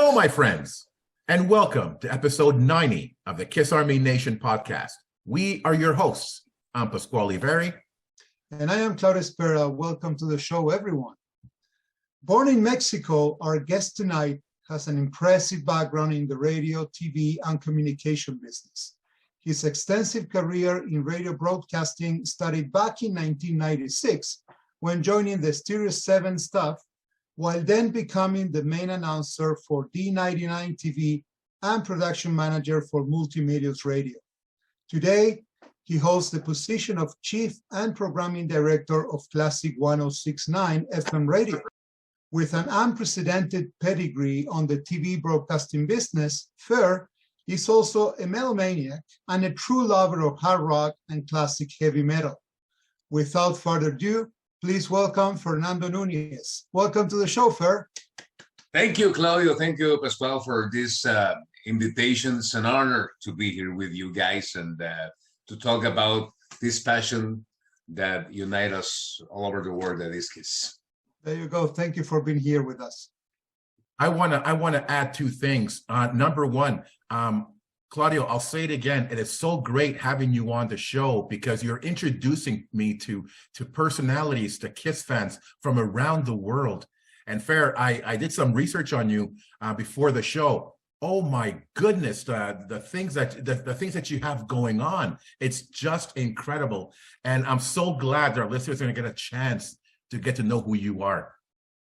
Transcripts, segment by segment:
Hello, my friends, and welcome to episode 90 of the Kiss Army Nation podcast. We are your hosts. I'm Pasquale Veri. And I am Claudio Espera. Welcome to the show, everyone. Born in Mexico, our guest tonight has an impressive background in the radio, TV, and communication business. His extensive career in radio broadcasting started back in 1996 when joining the Stereo 7 staff, while then becoming the main announcer for D99 TV and production manager for Multimedios Radio. Today, he holds the position of Chief and Programming Director of Classic 106.9 FM Radio. With an unprecedented pedigree on the TV broadcasting business, Fer is also a metalomaniac and a true lover of hard rock and classic heavy metal. Without further ado, please welcome Fernando Núñez. Welcome to the show, Fer. Thank you, Claudio. Thank you, Pascual, for this invitation. It's an honor to be here with you guys and to talk about this passion that unites us all over the world, that is Kiss. There you go. Thank you for being here with us. I want to add two things. Number one, Claudio, I'll say it again. It is so great having you on the show because you're introducing me to personalities, to Kiss fans from around the world. And Fer, I did some research on you before the show. Oh my goodness, the things that you have going on. It's just incredible. And I'm so glad that our listeners are going to get a chance to get to know who you are.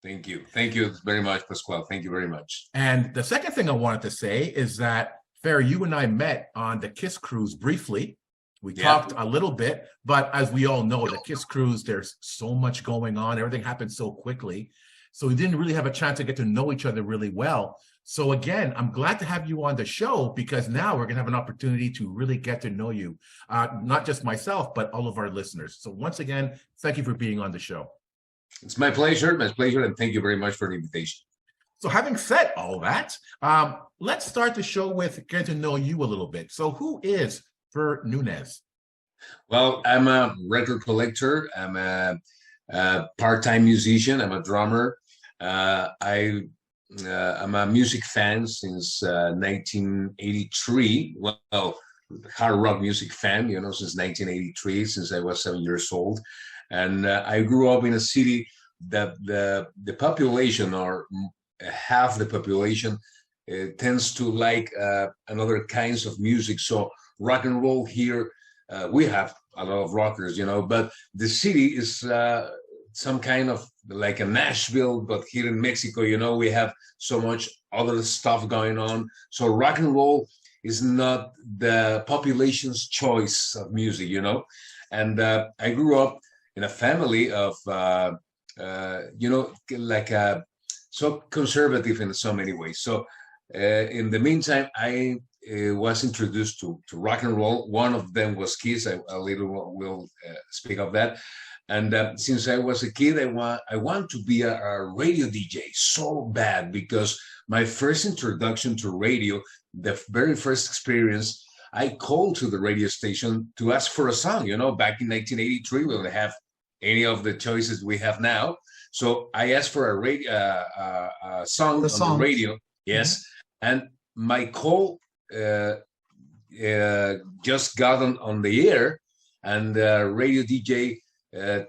Thank you. Thank you very much, Pascual. Thank you very much. And the second thing I wanted to say is that, Fer, you and I met on the Kiss Cruise briefly. We talked a little bit, but as we all know, the Kiss Cruise, there's so much going on. Everything happens so quickly. So we didn't really have a chance to get to know each other really well. So again, I'm glad to have you on the show because now we're going to have an opportunity to really get to know you, not just myself, but all of our listeners. So once again, thank you for being on the show. It's my pleasure, and thank you very much for the invitation. So having said all that, let's start the show with getting to know you a little bit. So who is Fer Núñez? Well, I'm a record collector. I'm a part-time musician. I'm a drummer. I'm a music fan since 1983. Well, hard rock music fan, since 1983, since I was 7 years old. And I grew up in a city that the population, or half the population, tends to like another kinds of music. So rock and roll here, we have a lot of rockers, but the city is some kind of like a Nashville, but here in Mexico, we have so much other stuff going on. So rock and roll is not the population's choice of music, And I grew up in a family of, so conservative in so many ways. So in the meantime, I was introduced to rock and roll. One of them was Kiss. I later will speak of that. And since I was a kid, I want to be a radio DJ so bad because my first introduction to radio, the very first experience, I called to the radio station to ask for a song. Back in 1983, we didn't have any of the choices we have now. So I asked for a song on the radio. Yes. Mm-hmm. And my call just got on the air, and the radio DJ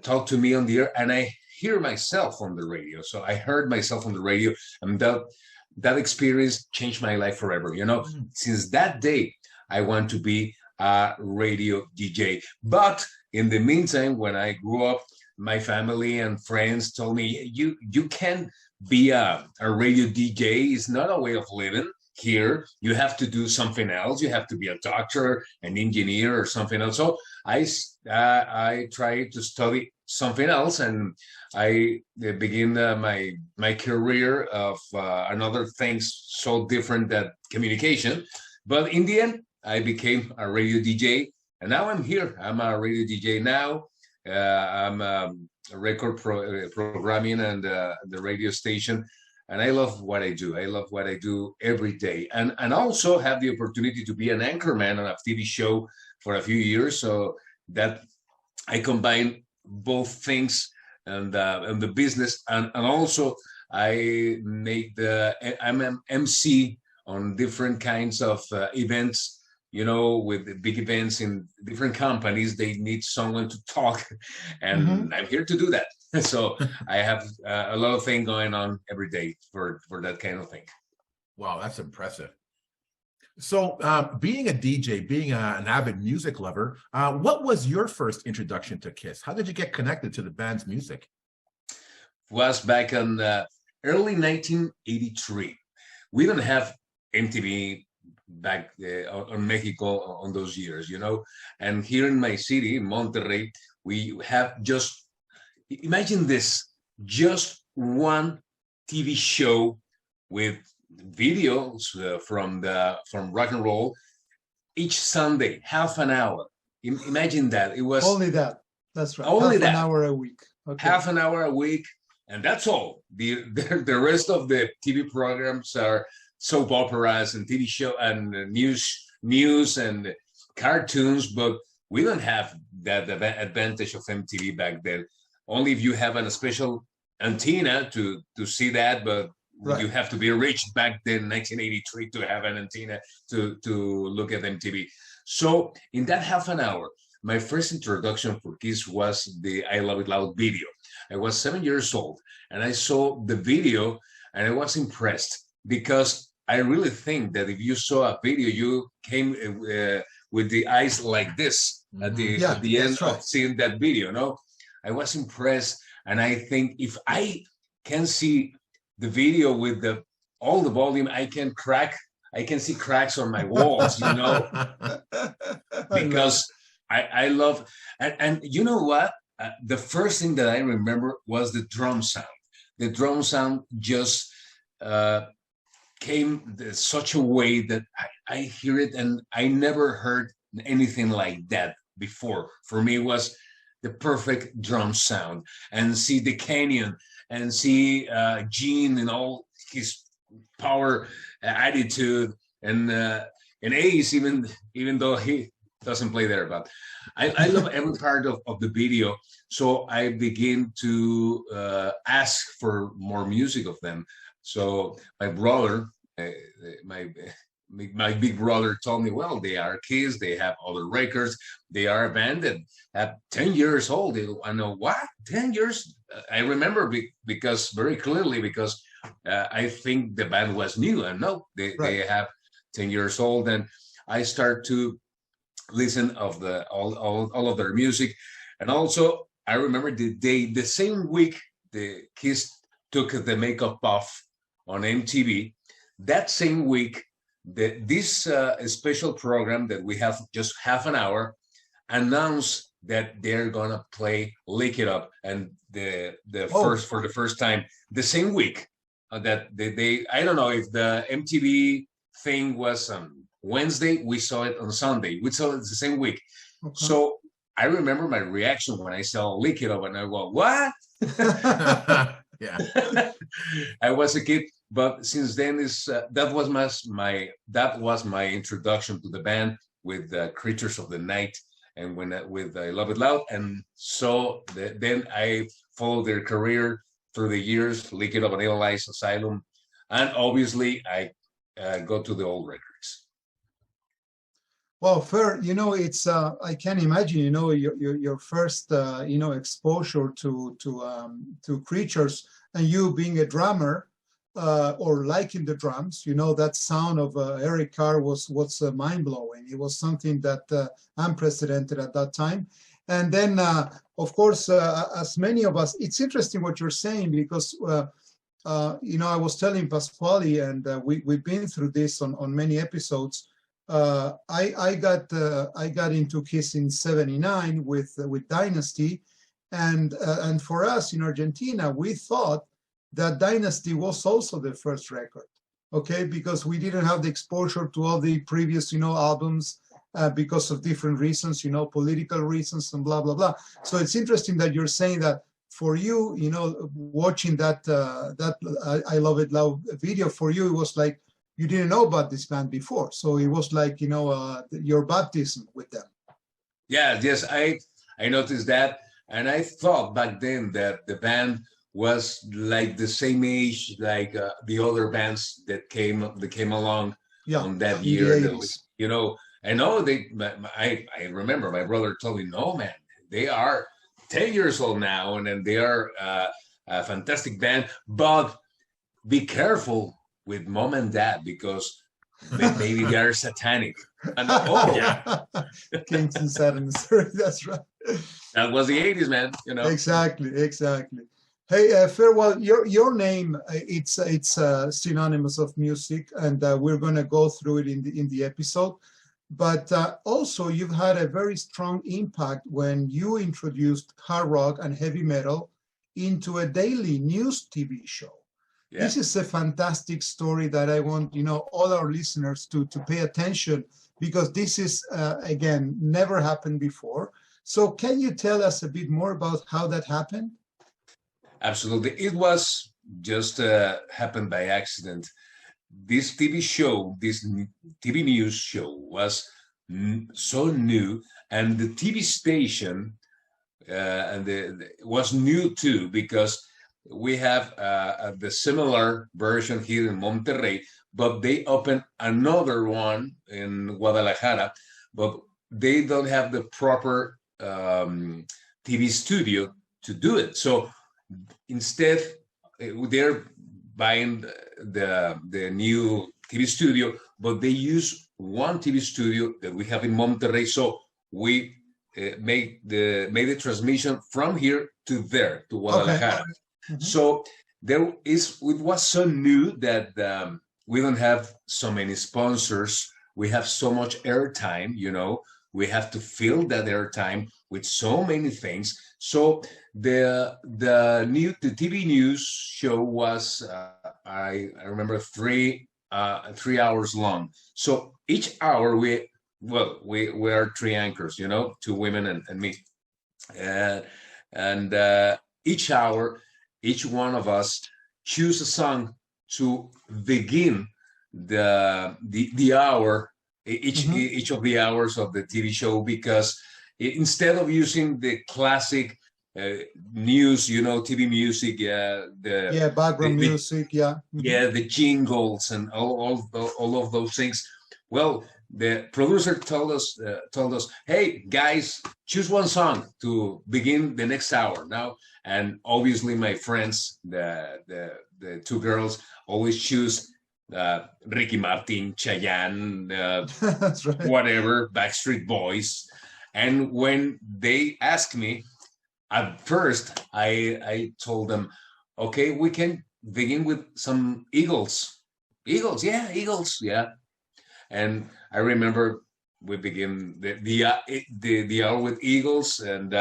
talked to me on the air, and I hear myself on the radio. So I heard myself on the radio, and that experience changed my life forever. Mm-hmm. Since that day, I want to be a radio DJ. But in the meantime, when I grew up, my family and friends told me, you can't be a radio DJ. It's not a way of living here. You have to do something else. You have to be a doctor, an engineer, or something else. So I tried to study something else, and I began my career of another things so different than communication. But in the end, I became a radio DJ, and now I'm here. I'm a radio DJ now. I'm a record programming and the radio station, and I love what I do. I love what I do every day, and also have the opportunity to be an anchorman on a TV show for a few years. So that I combine both things and the business, and also I'm an MC on different kinds of events, with big events in different companies. They need someone to talk, and I'm here to do that. So I have a lot of things going on every day for that kind of thing. Wow, that's impressive. So being a DJ, being an avid music lover, what was your first introduction to KISS? How did you get connected to the band's music? Was back in early 1983. We don't have MTV back on Mexico on those years, and here in my city, Monterrey, we have imagine this, just one TV show with videos from rock and roll each Sunday, half an hour. Imagine that. It was only that. That's right. Only half an hour a week. Okay. Half an hour a week, and that's all. The rest of the TV programs are soap operas and TV show and news and cartoons, but we don't have that advantage of MTV back then. Only if you have a special antenna to see that, but right. You have to be rich back then, 1983, to have an antenna to look at MTV. So in that half an hour, my first introduction for KISS was the I Love It Loud video. I was 7 years old, and I saw the video, and I was impressed, because I really think that if you saw a video, you came with the eyes like this at the end of seeing that video. I was impressed, and I think if I can see the video with all the volume, I can see cracks on my walls, because I love, and you know what? The first thing that I remember was the drum sound. The drum sound just came such a way that I hear it, and I never heard anything like that before. For me, it was the perfect drum sound, and see the canyon, and see Gene and all his power, attitude, and Ace, even though he doesn't play there, but I love every part of the video. So I begin to ask for more music of them. So my brother, my big brother, told me, well, they are kids, they have other records, they are a band that at 10 years old. I know, what, 10 years? I remember because very clearly, because I think the band was new, and no, they have 10 years old, and I start to listen of all of their music. And also I remember the same week the KISS took the makeup off on MTV. That same week, this special program that we have just half an hour announced that they're gonna play Lick It Up, and for the first time the same week that they I don't know if the MTV thing was on Wednesday, we saw it on Sunday. We saw it the same week. Okay. So I remember my reaction when I saw Lick It Up, and I go, what? Yeah. I was a kid, but since then that was my introduction to the band with Creatures of the Night, and with I Love It Loud, and so then I followed their career through the years, Lick It Up and Analyze, Asylum, and obviously I go to the old records. Well, Fer, it's I can imagine, your first exposure to Creatures, and you being a drummer or liking the drums, that sound of Eric Carr was mind blowing. It was something that unprecedented at that time. And then, of course, as many of us, it's interesting what you're saying, because I was telling Pasquale, and we've been through this on many episodes. I got into KISS in '79 with Dynasty, and for us in Argentina, we thought that Dynasty was also the first record, okay, because we didn't have the exposure to all the previous albums because of different reasons, political reasons and blah blah blah. So it's interesting that you're saying that for you, watching that I Love It Loud video, for you it was like you didn't know about this band before, so it was like your baptism with them. Yeah, yes, I noticed that, and I thought back then that the band was like the same age like the other bands that came along on that year. You know, and no, I remember my brother told me, no, man, they are 10 years old now, and then they are a fantastic band, but be careful with mom and dad because maybe they are satanic. And yeah, Kings and Satans. That's right. that was the 80s, man. You know, exactly. Hey, Farewell, your name, it's synonymous of music, and we're going to go through it in the episode. But also, you've had a very strong impact when you introduced hard rock and heavy metal into a daily news TV show. Yeah. This is a fantastic story that I want, all our listeners to pay attention, because this is, again, never happened before. So can you tell us a bit more about how that happened? Absolutely. It was just happened by accident. This TV show, this TV news show was so new, and the TV station was new too, because we have the similar version here in Monterrey, but they opened another one in Guadalajara, but they don't have the proper TV studio to do it. So instead, they're buying the new TV studio, but they use one TV studio that we have in Monterrey. So we made the transmission from here to there, to Guadalajara. Okay. Mm-hmm. So it was so new that we don't have so many sponsors. We have so much airtime, we have to fill that airtime with so many things. So the TV news show was I remember 3 hours long. So each hour we are 3 anchors, 2 women and me, and each hour, each one of us choose a song to begin the hour, each of the hours of the TV show, because instead of using the classic news, TV music, background music, the jingles and all of those things. Well, the producer told us, hey guys, choose one song to begin the next hour now. And obviously, my friends, the 2 girls, always choose Ricky Martin, Chayanne, That's right. whatever, Backstreet Boys. And when they asked me, at first, I told them, okay, we can begin with some Eagles. Eagles, yeah. And I remember we begin the hour with Eagles, and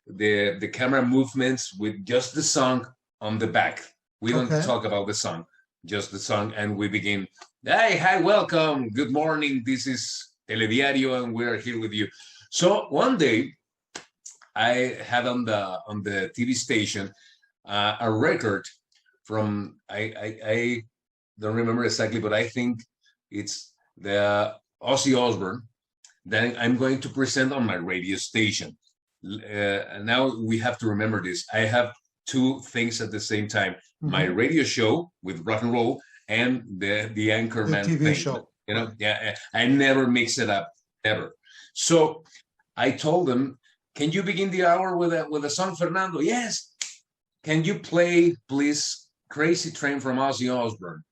the camera movements with just the song on the back. We don't talk about the song, just the song, and we begin. Hey, hi, welcome, good morning. This is Telediario, and we're here with you. So one day, I had on the TV station a record from I don't remember exactly, but I think it's the Ozzy Osbourne that I'm going to present on my radio station. Now we have to remember this. I have 2 things at the same time: my radio show with rock and roll and the Anchorman TV thing. show. I never mix it up, ever. So I told them, can you begin the hour with a song, Fernando? Yes. Can you play, please, Crazy Train from Ozzy Osbourne?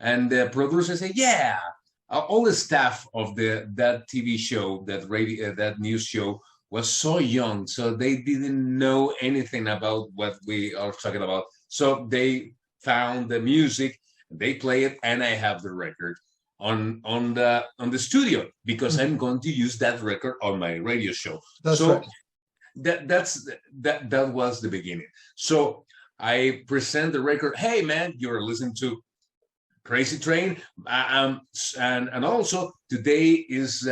And the producer said, yeah. All the staff of that TV show, that news show, was so young, so they didn't know anything about what we are talking about. So they found the music, they play it, and I have the record on the studio, because I'm going to use that record on my radio show. That's right. That was the beginning. So I present the record. Hey man, you're listening to Crazy Train, and also today is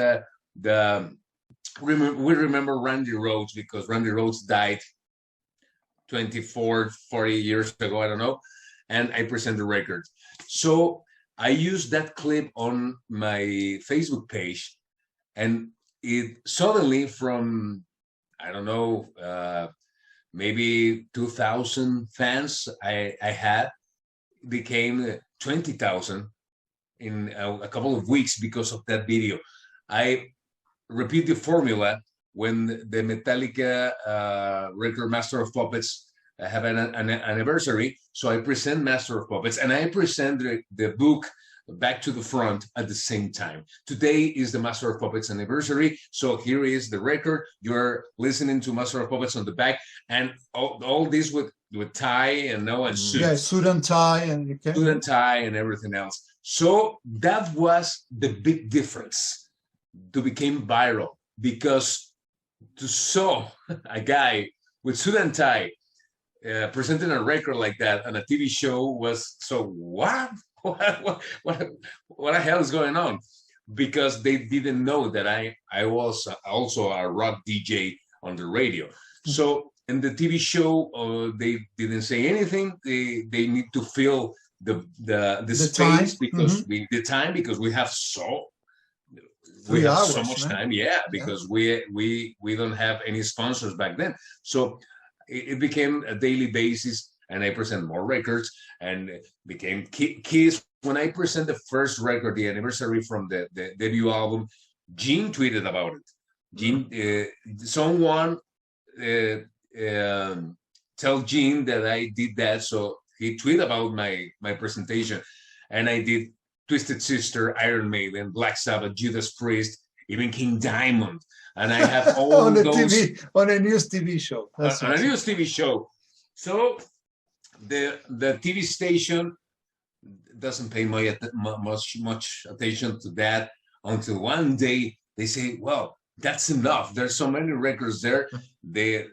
we remember Randy Rhoads, because Randy Rhoads died 24, 40 years ago, I don't know, and I present the record. So I used that clip on my Facebook page, and it suddenly, from I don't know, maybe 2,000 fans I had became 20,000 in a couple of weeks because of that video. I repeat the formula when the Metallica record Master of Puppets have an anniversary. So I present Master of Puppets and I present the book back to the front at the same time. Today is the Master of Puppets anniversary. So here is the record. You're listening to Master of Puppets on the back, and all this with tie and suit. Yeah, suit and tie and suit and tie and everything else. So that was the big difference to become viral, because to saw a guy with suit and tie presenting a record like that on a TV show was so what the hell is going on? Because they didn't know that I was also a rock DJ on the radio. So in the TV show, they didn't say anything. They need to fill the space time, because we have so much time. Yeah, because we don't have any sponsors back then. So it became a daily basis, and I present more records, and became Kiss. When I present the first record, the anniversary from the debut album, Gene tweeted about it. Gene, someone tell Gene that I did that, so he tweeted about my presentation, and I did Twisted Sister, Iron Maiden, Black Sabbath, Judas Priest, even King Diamond, and I have all on those on a news TV show. That's on a news TV show. So the TV station doesn't pay much attention to that until one day they say, well, that's enough. There's so many records there.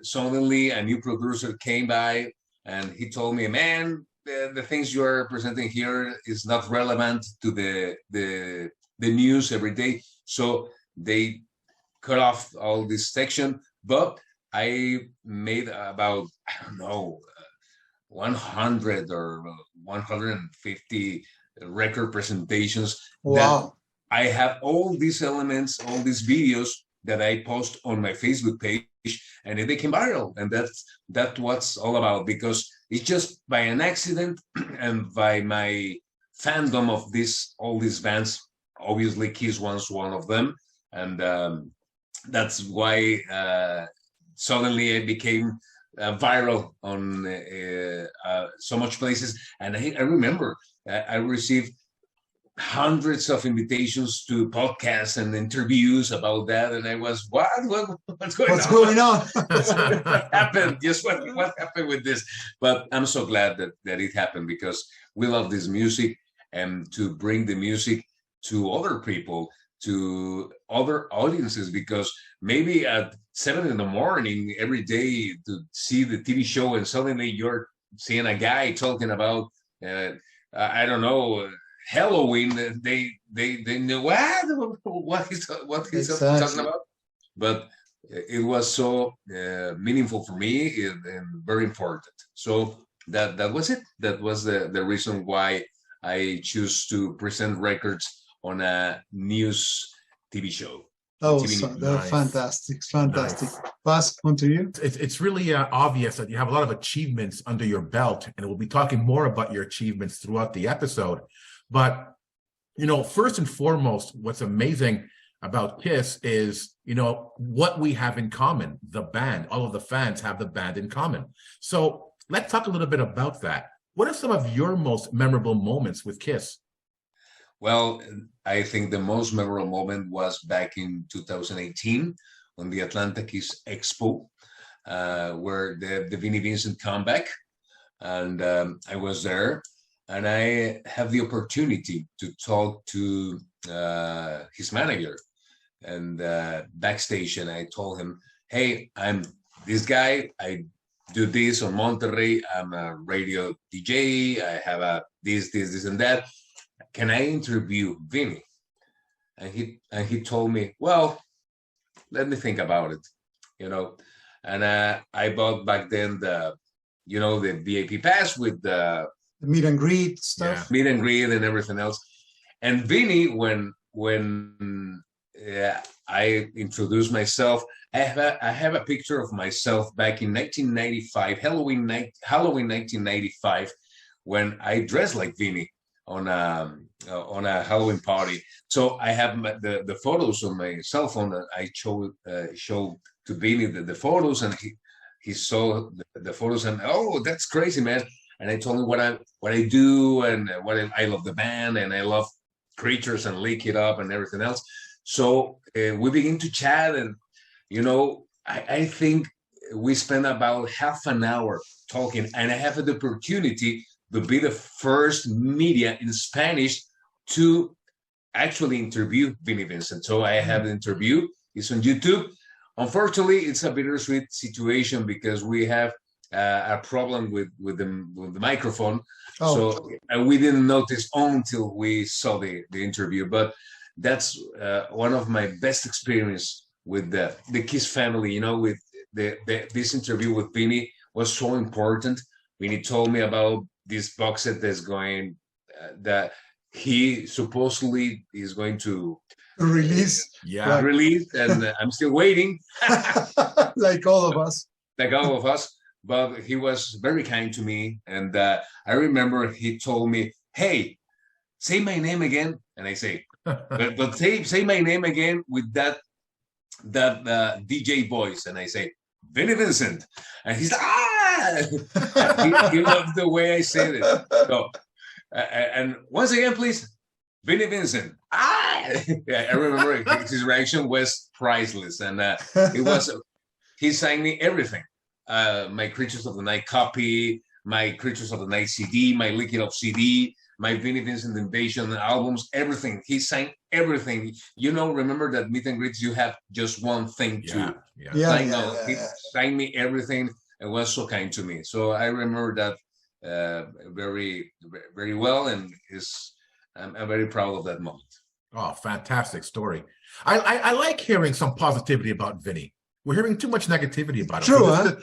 Suddenly a new producer came by and he told me, man, the things you are presenting here is not relevant to the news every day. So they cut off all this section, but I made about, I don't know, 100 or 150 record presentations. Wow. That I have all these elements, all these videos that I post on my Facebook page, and it became viral. And that's what's all about, because it's just by an accident and by my fandom of all these bands. Obviously, Kiss was one of them, and that's why suddenly I became viral on so much places. And I remember I received hundreds of invitations to podcasts and interviews about that, and I was, what's going on? What happened? Just what happened with this? But I'm so glad that it happened, because we love this music, and to bring the music to other people, to other audiences, because maybe at 7 a.m. every day to see the TV show, and suddenly you're seeing a guy talking about I don't know, Halloween. They know what he's talking about. But it was so meaningful for me and very important. So that was it. That was the reason why I choose to present records on a news TV show. Oh, nice. Fantastic. Nice. Pass on to you. It's really obvious that you have a lot of achievements under your belt, and we'll be talking more about your achievements throughout the episode. But, first and foremost, what's amazing about Kiss is, what we have in common, the band. All of the fans have the band in common. So let's talk a little bit about that. What are some of your most memorable moments with Kiss? Well, I think the most memorable moment was back in 2018 on the Atlanta Kiss Expo, where the Vinnie Vincent comeback, and I was there, and I have the opportunity to talk to his manager, and backstage, and I told him, hey, I'm this guy, I do this on Monterrey, I'm a radio DJ, I have this, and that. Can I interview Vinny? And he told me, well, let me think about it, And I bought back then the VIP pass with the meet and greet stuff, meet and greet and everything else. And Vinny, when I introduced myself, I have a picture of myself back in 1995, Halloween 1995, when I dressed like Vinny on a Halloween party. So I have the photos on my cell phone. That I showed to Vinny the photos, and he saw the photos, and oh, that's crazy, man. And I told him what I do, and I love the band, and I love Creatures and Lick It Up and everything else. So we begin to chat, and I think we spent about half an hour talking, and I have the opportunity to be the first media in Spanish to actually interview Vinny Vincent. So I have the interview. It's on YouTube. Unfortunately, it's a bittersweet situation because we have a problem with the microphone. So we didn't notice until we saw the interview. But that's one of my best experience with the Kiss family. With this interview with Vinny was so important. Vinny told me about this box set that's going that he supposedly is going to release. Release, and I'm still waiting. Like all of us. But he was very kind to me, and I remember he told me, "Hey, say my name again," and I say, "But say my name again with that DJ voice," and I say, "Vinny Vincent," and he's like, "Ah!" he loved the way I said it. So, and once again, please, Vinny Vincent. Ah! I remember his reaction was priceless, and he sang me everything. My Creatures of the Night copy, my Creatures of the Night CD, my Lick It Up CD, my Vinny Vincent Invasion albums, everything. He sang everything. Remember that meet and greets, you have just one thing to sign out. He sang me everything and was so kind to me. So I remember that very, very well, and I'm very proud of that moment. Oh, fantastic story. I like hearing some positivity about Vinny. We're hearing too much negativity about him.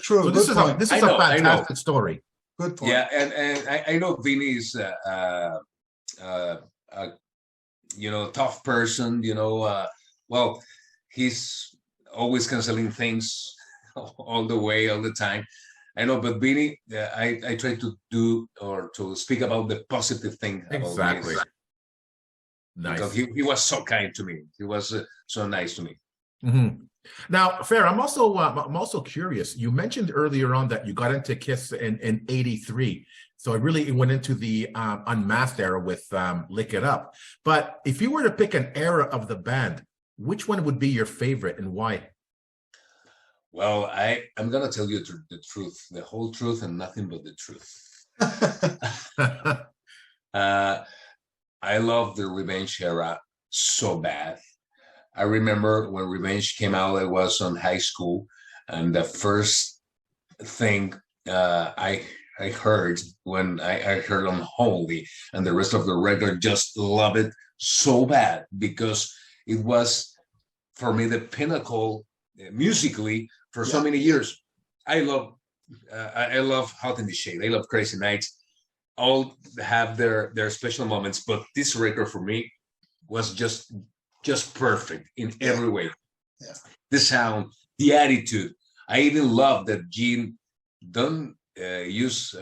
True. So this is a fantastic story. Good point. Yeah, and I know Vinny is tough person. Well, he's always canceling things all the time. I know, but Vinny, I try to do or to speak about the positive thing. Exactly. Nice. Because he was so kind to me. He was so nice to me. Mm-hmm. Now, Fer, I'm also curious. You mentioned earlier on that you got into Kiss in '83, so it really went into the unmasked era with "Lick It Up." But if you were to pick an era of the band, which one would be your favorite and why? Well, I'm gonna tell you the truth, the whole truth, and nothing but the truth. I love the Revenge era so bad. I remember when Revenge came out, I was on high school, and the first thing I heard when I heard Unholy and the rest of the record, just love it so bad because it was, for me, the pinnacle musically for so many years. I love Hot in the Shade. I love Crazy Nights. All have their special moments, but this record for me was just perfect in every way. Yeah. The sound, the attitude. I even love that Gene don't use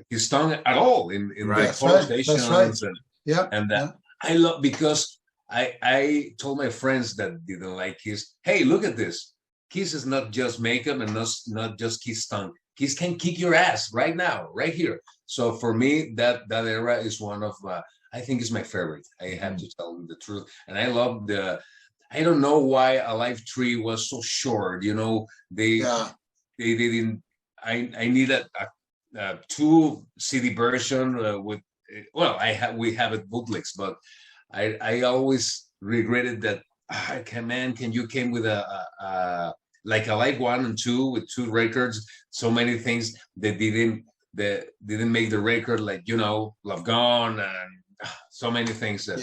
his tongue at all in the photo stations. Right. And I love, because I told my friends that didn't like Kiss, hey, look at this. Kiss is not just makeup and not just Kiss tongue. Kiss can kick your ass right now, right here. So for me, that era is one of I think it's my favorite. I have to tell you the truth. And I love I don't know why Alive 3 was so short. They didn't, I needed a 2 CD version with, we have it bootlegs, but I always regretted that, can you came with a like Alive 1 and 2 with 2 records, so many things that didn't make the record, like, Love Gone and so many things that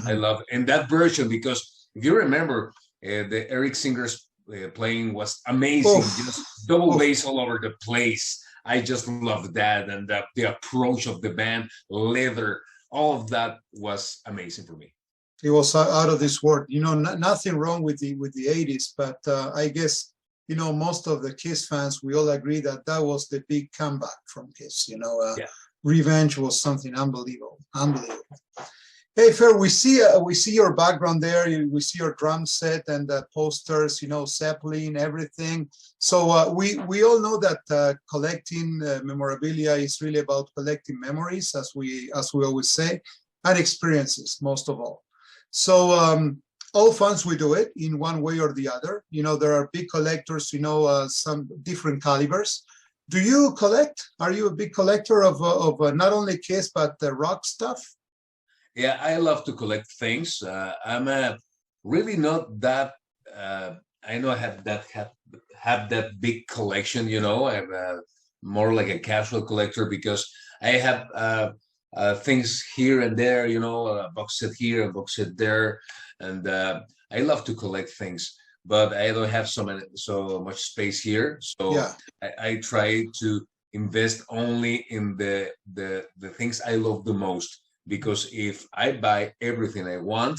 I love in that version, because if you remember, the Eric Singer's playing was amazing. Just double bass all over the place. I just loved that, and the approach of the band, leather, all of that was amazing for me. It was out of this world. Nothing wrong with the 80s, but I guess most of the Kiss fans, we all agree that was the big comeback from Kiss. Yeah. Revenge was something unbelievable. Hey, Fer, we see your background there. We see your drum set and the posters, Zeppelin, everything. So we all know that collecting memorabilia is really about collecting memories, as we always say, and experiences, most of all. So all fans, we do it in one way or the other. There are big collectors, some different calibers. Do you collect? Are you a big collector of not only Kiss, but rock stuff? Yeah, I love to collect things. I'm really not that. I know I have that big collection. I'm more like a casual collector because I have things here and there. A box set here, a box set there, and I love to collect things. But I don't have so much space here, so Yeah. I try to invest only in the things I love the most. Because if I buy everything I want,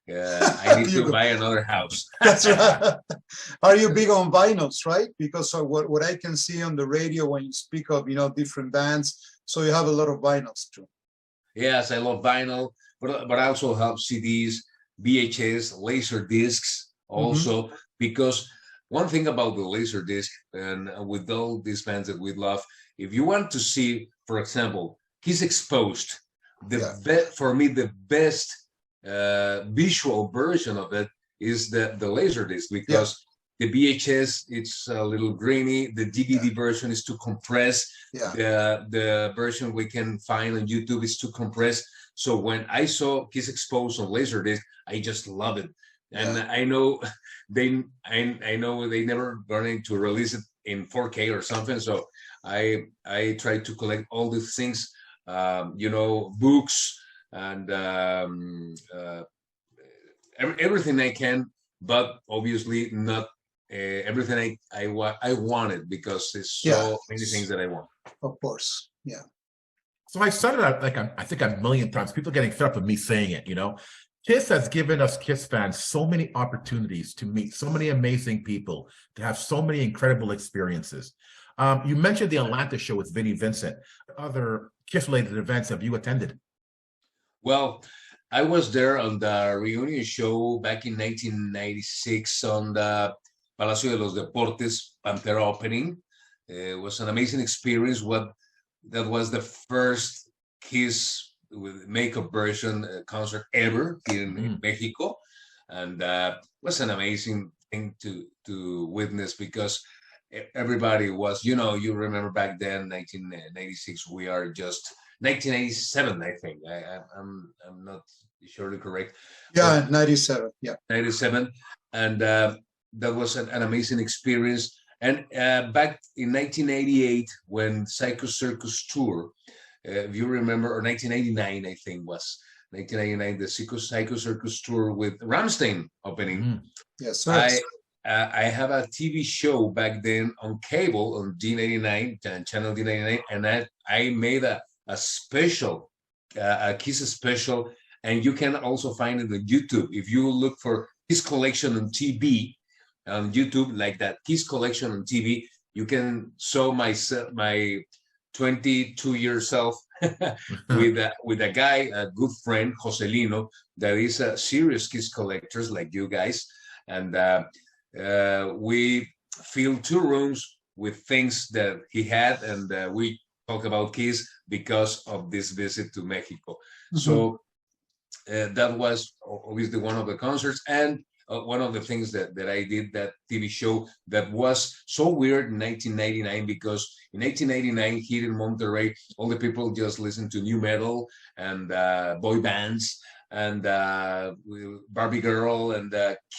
I need to buy another house. That's right. Are you big on vinyls, right? Because what I can see on the radio when you speak of, different bands, so you have a lot of vinyls too. Yes, I love vinyl, but I also have CDs, VHS, laser discs also, because one thing about the laser disc, and with all these bands that we love, if you want to see, for example, Kiss Exposed, for me, the best visual version of it is the laser disc, because the VHS, it's a little grainy. The DVD version is too compressed. The version we can find on YouTube is too compressed. So when I saw Kiss Exposed on Laserdisc, I just love it. And I know they never going to release it in 4K or something. So I try to collect all these things, books and everything I can, but obviously not everything I wanted, because there's so many things that I want. Of course, yeah. So I said it I think a million times. People are getting fed up with me saying it, Kiss has given us Kiss fans so many opportunities to meet so many amazing people, to have so many incredible experiences. You mentioned the Atlanta show with Vinnie Vincent. Other Kiss-related events have you attended? Well, I was there on the reunion show back in 1996 on the Palacio de los Deportes Pantera opening. It was an amazing experience. That was the first Kiss with makeup version concert ever here in Mexico, and was an amazing thing to witness, because everybody was, you remember back then, 1996. We are just 1987, I think. I'm not surely correct. Yeah, but 97. Yeah, 97, and that was an amazing experience. And back in 1988, when Psycho Circus tour, if you remember, or 1989, I think was 1999, the Psycho Circus tour with Rammstein opening. Yes, sir. I have a TV show back then on cable on D99, channel D99, and I made a special, a Kiss special, and you can also find it on YouTube. If you look for Kiss Collection on TV on YouTube, like that Kiss Collection on TV, you can saw my 22-year self with a guy, a good friend, Joselino, that is a serious Kiss collectors like you guys, and we filled 2 rooms with things that he had, and we talk about Kiss because of this visit to Mexico. So that was obviously one of the concerts, and one of the things that I did, that TV show that was so weird in 1999, because in 1989 here in Monterrey, all the people just listened to new metal and boy bands and Barbie Girl, and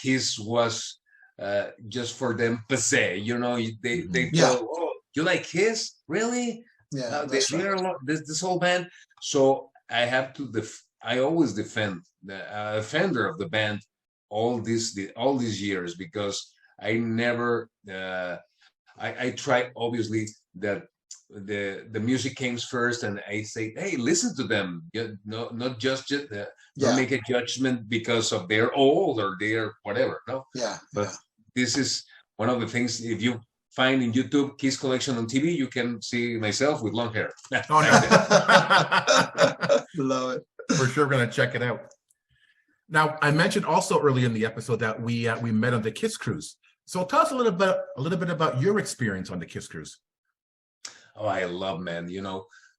Kiss was just for them passé. They thought, oh, you like Kiss? Really? Yeah, this whole band. So I always defend the offender of the band all these years, because I never I try obviously that the music came first, and I say, hey, listen to them. No, not just don't make a judgment because of they're old or they're whatever. No, but this is one of the things. If you find in YouTube Kiss Collection on TV, you can see myself with long hair. Oh, no. Love it. For sure, we're gonna check it out. Now, I mentioned also early in the episode that we met on the Kiss Cruise. So tell us a little bit about your experience on the Kiss Cruise. Oh, I love, man.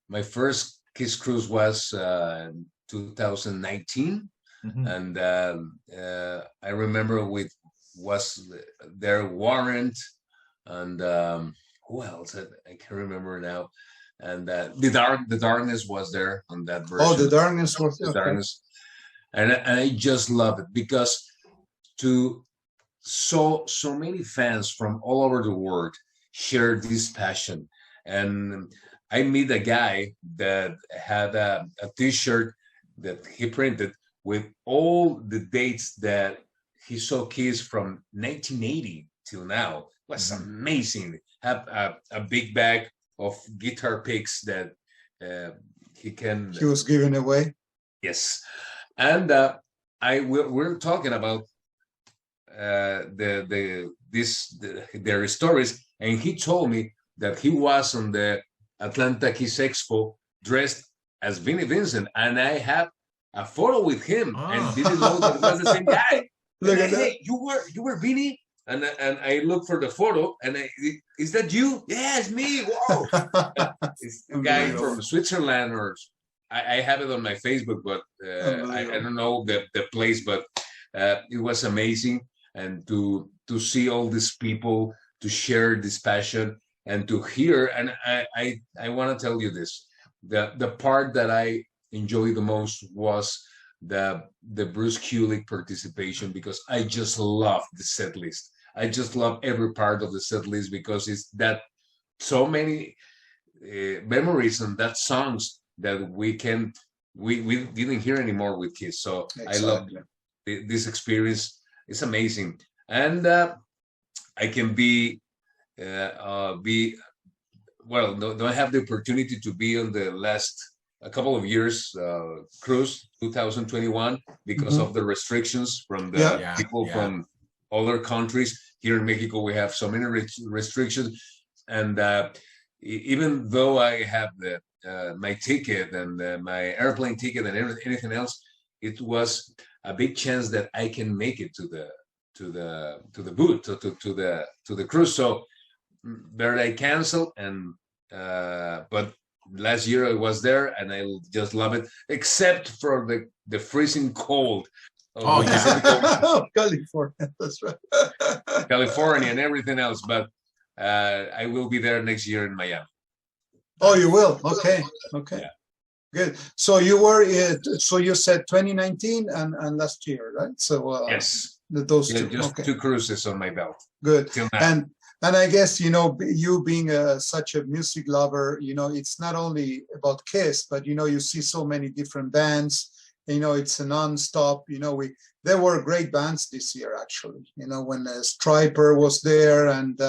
My first Kiss Cruise was 2019, and I remember was there Warrant and who else? I can't remember now. And the Darkness was there on that version. Oh, the Darkness was the Darkness, and I just love it because so many fans from all over the world share this passion. And I meet a guy that had a T-shirt that he printed with all the dates that he saw Kiss from 1980 till now. It was amazing. Have a big bag of guitar picks that he was giving away. Yes, and we're talking about their stories, and he told me that he was on the Atlanta Kiss Expo dressed as Vinnie Vincent, and I have a photo with him and didn't know that it was the same guy. Look at that. Hey, you were Vinnie? And I look for the photo, and is that you? Yeah, it's me. Whoa. It's the guy from Switzerland, or I have it on my Facebook, but I don't know the place, but it was amazing. And to see all these people, to share this passion, and to hear, and I want to tell you this, the part that I enjoyed the most was the Bruce Kulick participation, because I just love the set list. I just love every part of the set list because it's that so many memories and that songs that we didn't hear anymore with Kiss. So exactly. I love this experience. It's amazing, and I can don't have the opportunity to be on the last a couple of years cruise 2021 because of the restrictions from the people from other countries. Here in Mexico, we have so many restrictions, and even though I have my ticket and my airplane ticket and anything else, it was a big chance that I can make it to the cruise. So there I canceled, and but last year I was there, and I just love it, except for the freezing cold. California, that's right. California and everything else, but I will be there next year in Miami. Oh, you will? Okay. Yeah. Good. So you were so you said 2019 and last year, right? So yes, those two. Just 2 cruises on my belt. Good. And I guess you being such a music lover, it's not only about Kiss, but you see so many different bands. It's a non-stop. There were great bands this year, actually. When Striper was there, and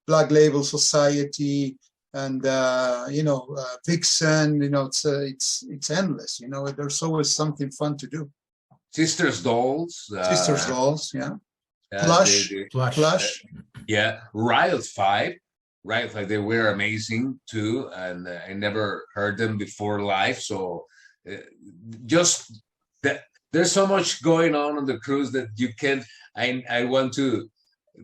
Black Label Society, and Vixen. It's endless. There's always something fun to do. Sisters Dolls. Yeah. Plush. Yeah. Riot 5. They were amazing too, and I never heard them before live. So just that there's so much going on the cruise that you can't. I want to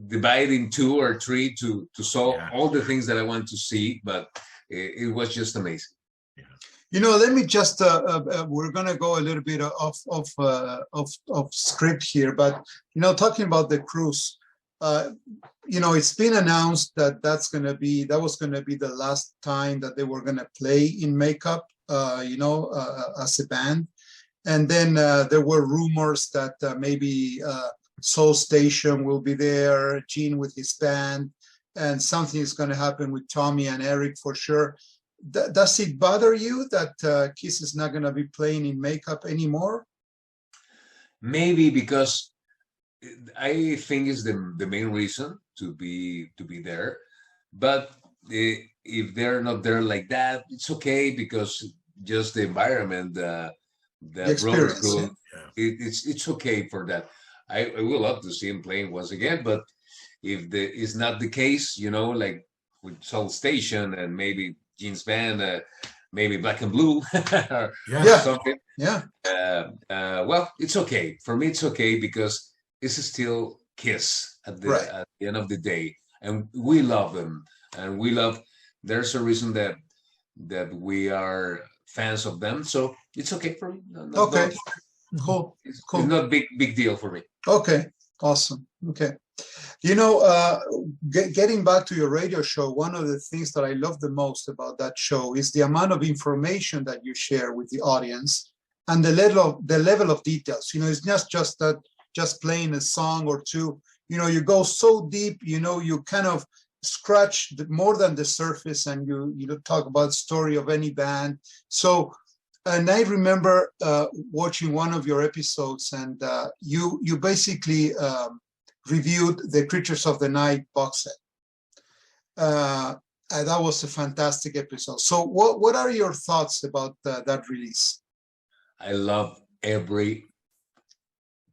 divide in 2 or 3 to solve all the things that I want to see, but it was just amazing. Let me just we're gonna go a little bit of script here, but talking about the cruise, it's been announced that was gonna be the last time that they were gonna play in makeup, as a band, and then there were rumors that maybe Soul Station will be there, Gene with his band, and something is going to happen with Tommy and Eric for sure. Does it bother you that Kiss is not going to be playing in makeup anymore? Maybe, because I think it's the main reason to be there. But if they're not there like that, it's okay, because just the environment, the brotherhood, it's okay for that. I would love to see him playing once again, but if it's not the case, like with Soul Station and maybe Gene's band, maybe Black and Blue or something. Yeah. Well, it's okay. For me, it's okay, because this is still Kiss at the end of the day. And we love them. And there's a reason that we are fans of them. So it's okay for me. Okay. Cool. It's not big deal for me. Okay. Awesome. Okay. Getting back to your radio show, one of the things that I love the most about that show is the amount of information that you share with the audience and the level of details. It's not just playing a song or two. You go so deep. You kind of scratch more than the surface, and you talk about the story of any band. So, and I remember watching one of your episodes, and you basically reviewed the Creatures of the Night box set. And that was a fantastic episode. So what are your thoughts about that release? I love every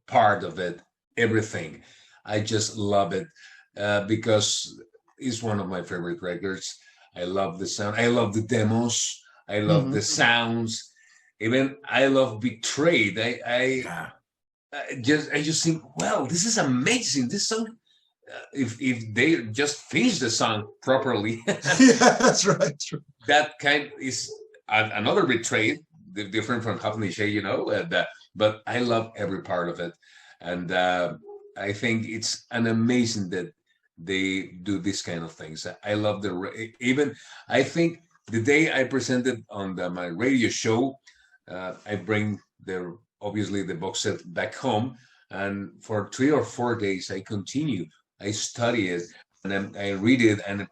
part of it, everything. I just love it because it's one of my favorite records. I love the sound. I love the demos. I love the sounds. Even I love Betrayed. I just think, wow, this is amazing. This song, if they just finish the song properly, that's right. True. That kind is another Betrayed, different from Half Niche, but I love every part of it, and I think it's an amazing that they do this kind of things. I love I think the day I presented on my radio show, I bring obviously the box set back home, and for 3 or 4 days I study it, and then I read it and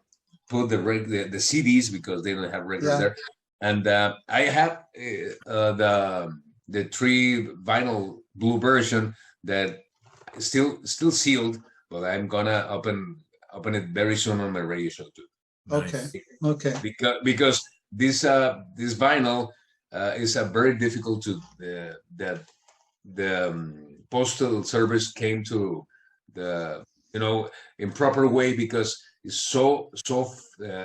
put the CDs, because they don't have records there, and I have the 3 vinyl blue version that is still sealed, but I'm gonna open it very soon on my radio show too. Okay. Because this vinyl is a very difficult to that the postal service came to the in proper way, because it's so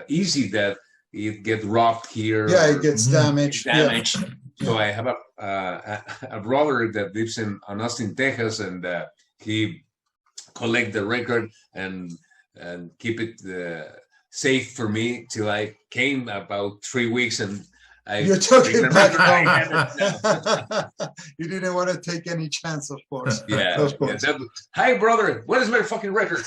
easy that it gets rocked here. Yeah, it gets damaged. So I have a brother that lives in Austin, Texas, and he collect the record and keep it safe for me till I came about 3 weeks, and you took it back home. You didn't want to take any chance, of course. Yeah. Of course. Hi, brother. What is my fucking record?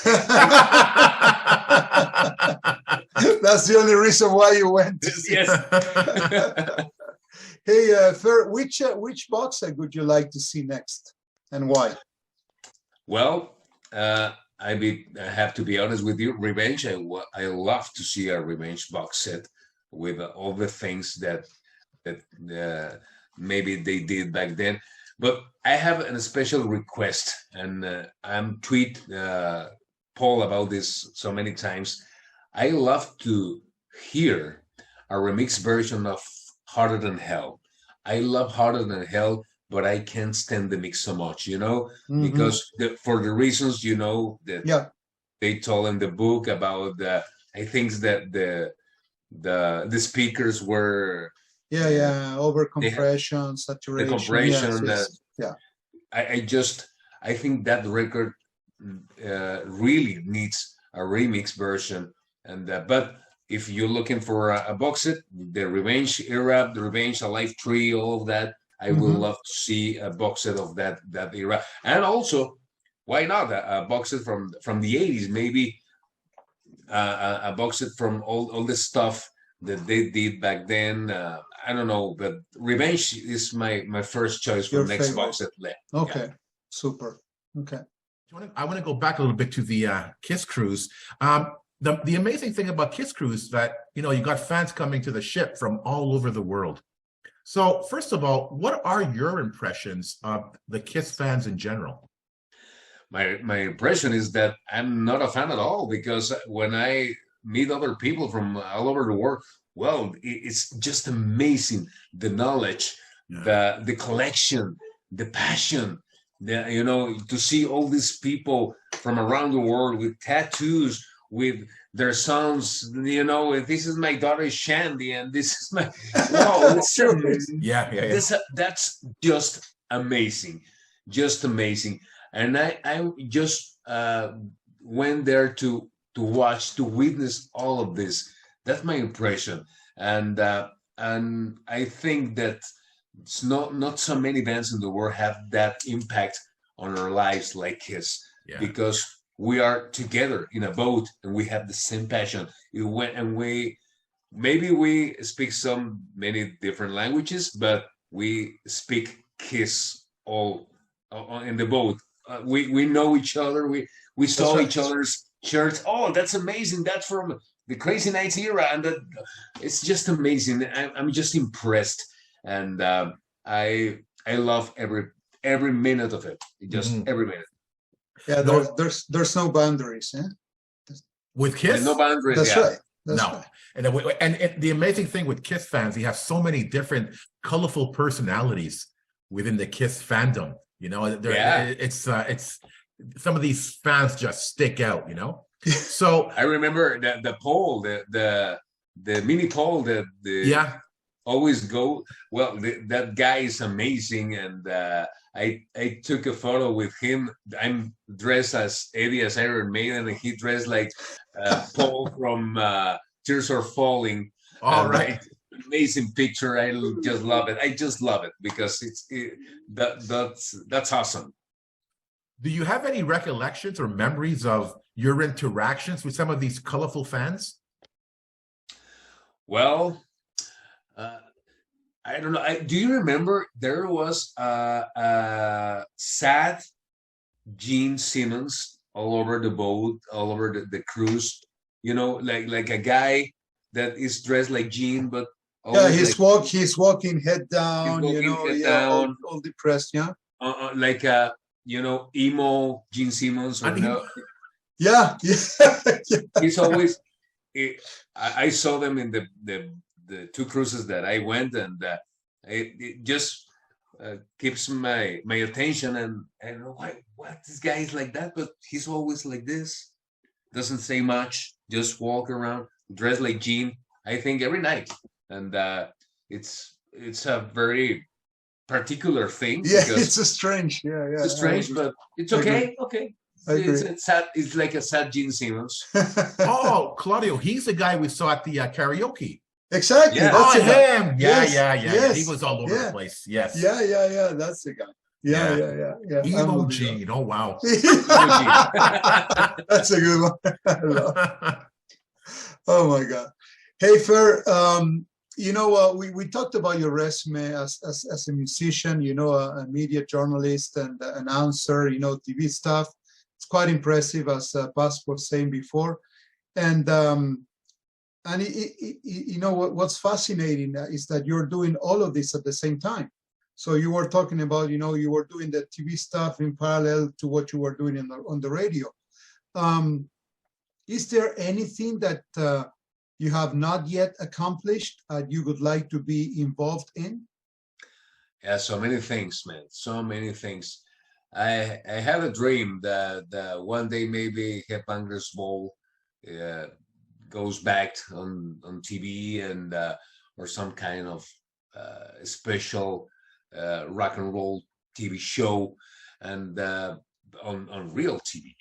That's the only reason why you went. Yes. Hey, Fer, which box set would you like to see next, and why? Well, I have to be honest with you. Revenge. I love to see a Revenge box set with all the things that maybe they did back then. But I have a special request, and I'm tweet Paul about this so many times. I love to hear a remix version of Harder Than Hell. I love Harder Than Hell, but I can't stand the mix so much, because for the reasons that they told in the book about I think that the speakers were over compression, saturation, the compression. Yes. I think that record really needs a remix version, and but if you're looking for a box set, the Revenge era, the Revenge Alive 3, all of that, I would love to see a box set of that era. And also, why not a box set from the 80s? Maybe a box set from all the stuff that they did back then. I don't know, but Revenge is my first choice for next box set. Okay, super. Okay. I want to go back a little bit to the Kiss Cruise. The amazing thing about Kiss Cruise is that, you got fans coming to the ship from all over the world. So first of all, what are your impressions of the Kiss fans in general? My impression is that I'm not a fan at all, because when I meet other people from all over the world. Well, it's just amazing, the knowledge, the collection, the passion, to see all these people from around the world with tattoos, with their sons, this is my daughter Shandy, and this is my wow, it's amazing. Yeah. That's just amazing, and I just went there to watch, to witness all of this. That's my impression, and I think that it's not so many bands in the world have that impact on our lives like his, because we are together in a boat and we have the same passion. We speak many different languages, but we speak Kiss all in the boat. We know each other. We saw each other's shirts. Oh, that's amazing! That's from the Crazy Nights era, and it's just amazing. I'm just impressed, and I love every minute of it. Just every minute. Yeah, there's no boundaries, with Kiss. There's no boundaries. That's right. That's no. right. And the amazing thing with Kiss fans, you have so many different colorful personalities within the Kiss fandom. It's some of these fans just stick out. So I remember the poll, the mini poll that always go. Well, that guy is amazing, and I took a photo with him. I'm dressed as Eddie as Iron Maiden, and he dressed like Paul from Tears Are Falling. All right. Amazing picture. I just love it. I just love it because that's awesome. Do you have any recollections or memories of your interactions with some of these colorful fans? Well, I don't know. Do you remember there was a sad Gene Simmons all over the boat, all over the cruise? Like a guy that is dressed like Gene, but he's walking head down, down. All depressed, like emo Gene Simmons. Yeah. He's always. I saw them in the two cruises that I went, and it just keeps my attention. And I don't know why this guy is like that, but he's always like this. Doesn't say much, just walk around, dressed like Gene. I think every night, and it's a very particular thing. Yeah, it's a strange. Yeah. It's strange, but it's okay. Okay. It's sad. It's like a sad Gene Simmons. Oh, Claudio, he's the guy we saw at the karaoke. Exactly. Yeah. That's him. Yes. Yeah. He was all over the place. Yes. Yeah. That's the guy. Yeah. Emo Gene. Oh, wow. That's a good one. Oh my God. Hey, Fer, we talked about your resume as a musician, a media journalist and announcer, TV stuff. It's quite impressive, as Paz was saying before. And what's fascinating is that you're doing all of this at the same time. So you were talking about, you were doing the TV stuff in parallel to what you were doing on the radio. Is there anything that you have not yet accomplished you would like to be involved in? Yeah, so many things, man. So many things. I have a dream that one day maybe Headbangers Ball goes back on TV and or some kind of special rock and roll TV show, and on real TV,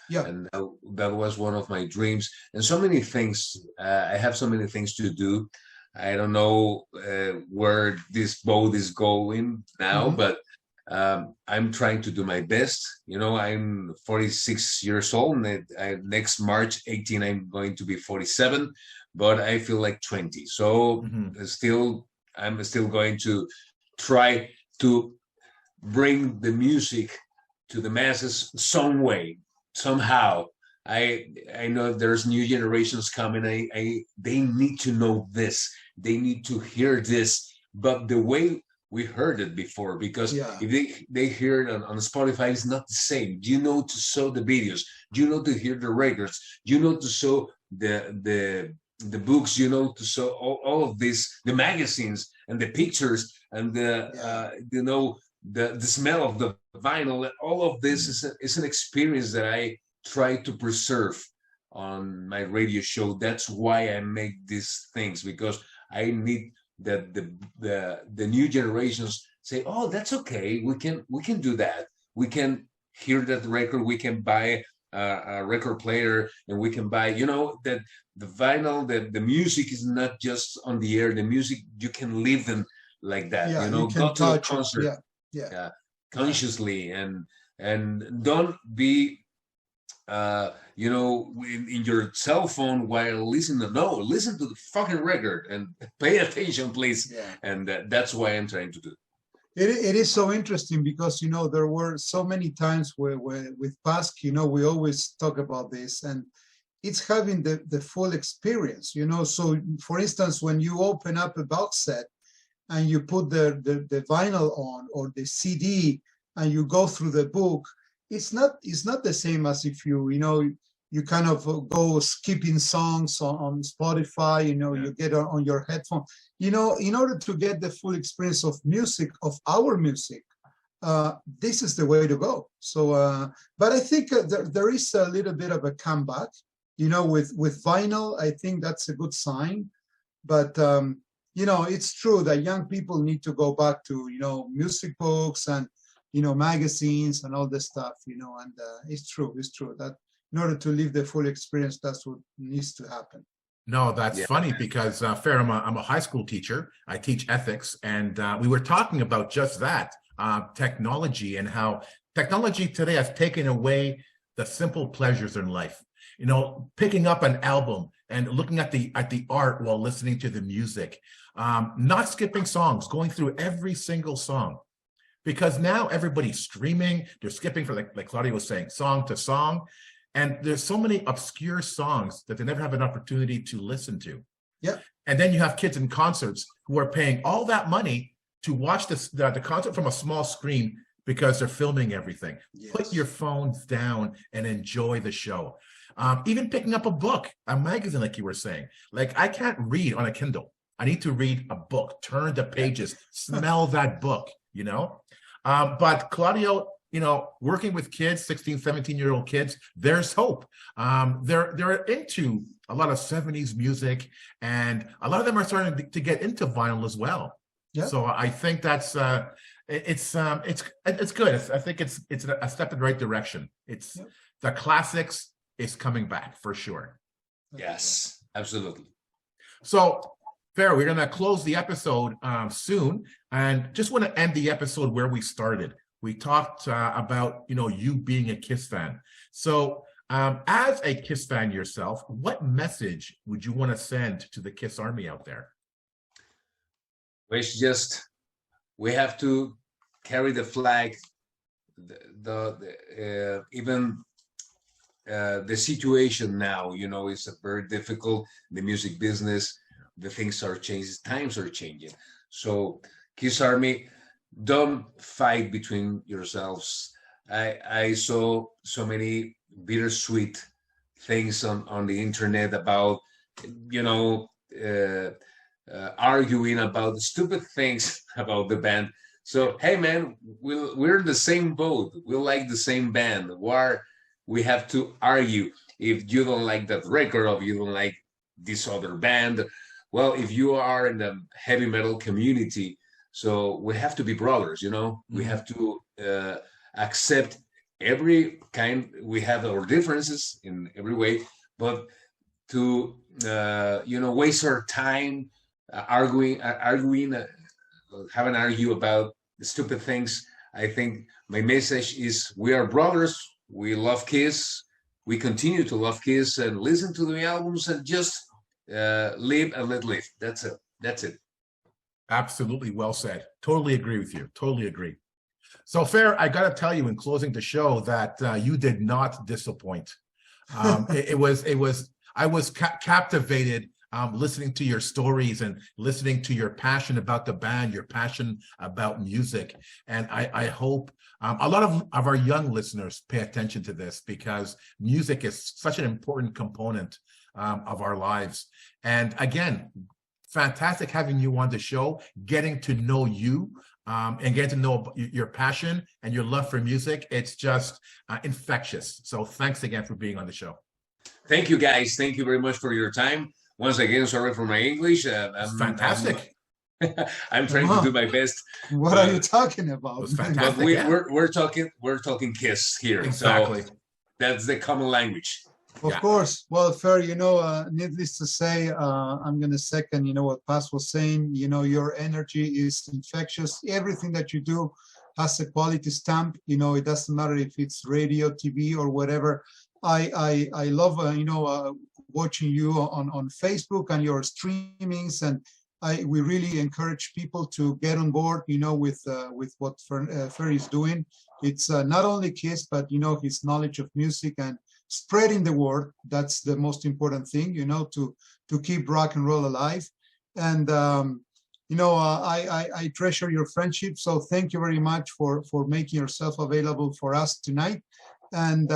Yeah. And that was one of my dreams. And so many things. I have so many things to do. I don't know where this boat is going now, but I'm trying to do my best. I'm 46 years old. Next March 18, I'm going to be 47, but I feel like 20. So I'm still going to try to bring the music to the masses some way, somehow. I know there's new generations coming. They need to know this. They need to hear this, but the way we heard it before, because if they hear it on Spotify, it's not the same. Do you know to show the videos? Do you know to hear the records? Do you know to show the books, to so all of this, the magazines and the pictures and the smell of the vinyl. All of this is an experience that I try to preserve on my radio show. That's why I make these things, because I need that the new generations say, oh, that's okay, we can do that, we can hear that record, we can buy a record player, and we can buy, that the vinyl, the music is not just on the air. The music, you can live in like that, you go to a touch concert it. consciously, and don't be in your cell phone while listening. No, listen to the fucking record and pay attention, please. And that's why I'm trying to do. It is so interesting because, there were so many times where with Pasc, we always talk about this, and it's having the full experience, So, for instance, when you open up a box set and you put the vinyl on, or the CD, and you go through the book, it's not the same as if you kind of go skipping songs on Spotify, you get on your headphone. In order to get the full experience of music, of our music, this is the way to go. So, but I think there is a little bit of a comeback, with vinyl. I think that's a good sign. But, it's true that young people need to go back to, music books and, magazines and all this stuff, and it's true that in order to live the full experience, that's what needs to happen. No, that's funny because, Fer, I'm a high school teacher. I teach ethics, and we were talking about just that, technology, and how technology today has taken away the simple pleasures in life. Picking up an album and looking at the art while listening to the music, not skipping songs, going through every single song. Because now everybody's streaming, they're skipping from, like Claudia was saying, song to song. And there's so many obscure songs that they never have an opportunity to listen to. Yeah. And then you have kids in concerts who are paying all that money to watch the concert from a small screen because they're filming everything. Yes. Put your phones down and enjoy the show. Even picking up a book, a magazine, like you were saying. Like, I can't read on a Kindle. I need to read a book, turn the pages, smell that book, But Claudio, working with kids, 16, 17-year-old kids, there's hope. They're into a lot of 70s music, and a lot of them are starting to get into vinyl as well. Yeah. So I think that's it's good. I think it's a step in the right direction. The classics is coming back for sure. Yes, absolutely. So, Fer, we're going to close the episode soon, and just want to end the episode where we started. We talked about, you being a Kiss fan. So as a Kiss fan yourself, what message would you want to send to the Kiss Army out there? It's just, we have to carry the flag, even the situation now, is very difficult. The music business, the things are changing, times are changing. So Kiss Army, don't fight between yourselves. I saw so many bittersweet things on the internet about, arguing about stupid things about the band. So, hey man, we're in the same boat. We like the same band. Why we have to argue if you don't like that record or you don't like this other band? Well, if you are in the heavy metal community, so we have to be brothers, we have to accept every kind. We have our differences in every way, but to, waste our time arguing, have an argue about the stupid things. I think my message is we are brothers. We love Kiss. We continue to love Kiss and listen to the albums and just live and let live. That's it. Absolutely, well said. Totally agree with you. Totally agree. So, Fer, I got to tell you in closing the show that you did not disappoint. I was captivated listening to your stories and listening to your passion about the band, your passion about music. And I hope a lot of our young listeners pay attention to this, because music is such an important component of our lives. And again, fantastic having you on the show, getting to know you, and getting to know your passion and your love for music. It's just infectious. So thanks again for being on the show. Thank you, guys. Thank you very much for your time. Once again, sorry for my English. Fantastic. I'm trying to do my best. What are you talking about? It was fantastic. But we're talking Kiss here. Exactly. So that's the common language. Of course. Well, Fer, needless to say, I'm going to second, what Paz was saying. Your energy is infectious. Everything that you do has a quality stamp. It doesn't matter if it's radio, TV, or whatever. I love, watching you on Facebook and your streamings, and we really encourage people to get on board, with what Fer is doing. It's not only Kiss, but his knowledge of music and spreading the word. That's the most important thing, to keep rock and roll alive. And I treasure your friendship. So thank you very much for making yourself available for us tonight. And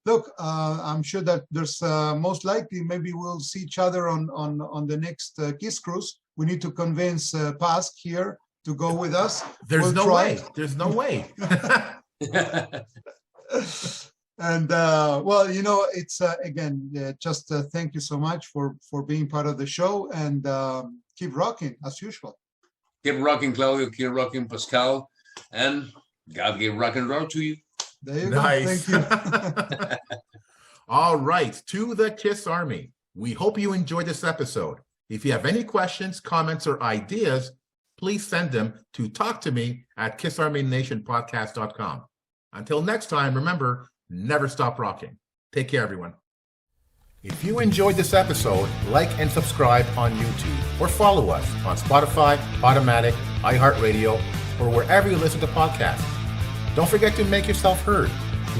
look, I'm sure that there's most likely maybe we'll see each other on the next Kiss cruise. We need to convince Paz here to go with us. There's no way. There's no way. And it's again, just thank you so much for being part of the show, and keep rocking as usual. Keep rocking, Claudio. Keep rocking, Pascal. And God give rock and roll to you. There you Nice. go. Thank you. All right. To the Kiss Army, we hope you enjoyed this episode. If you have any questions, comments, or ideas, please send them to talktome@kissarmynationpodcast.com. Until next time, remember, never stop rocking. Take care, everyone. If you enjoyed this episode, like and subscribe on YouTube, or follow us on Spotify, Automatic, iHeartRadio, or wherever you listen to podcasts. Don't forget to make yourself heard.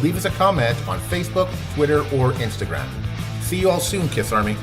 Leave us a comment on Facebook, Twitter, or Instagram. See you all soon, Kiss Army.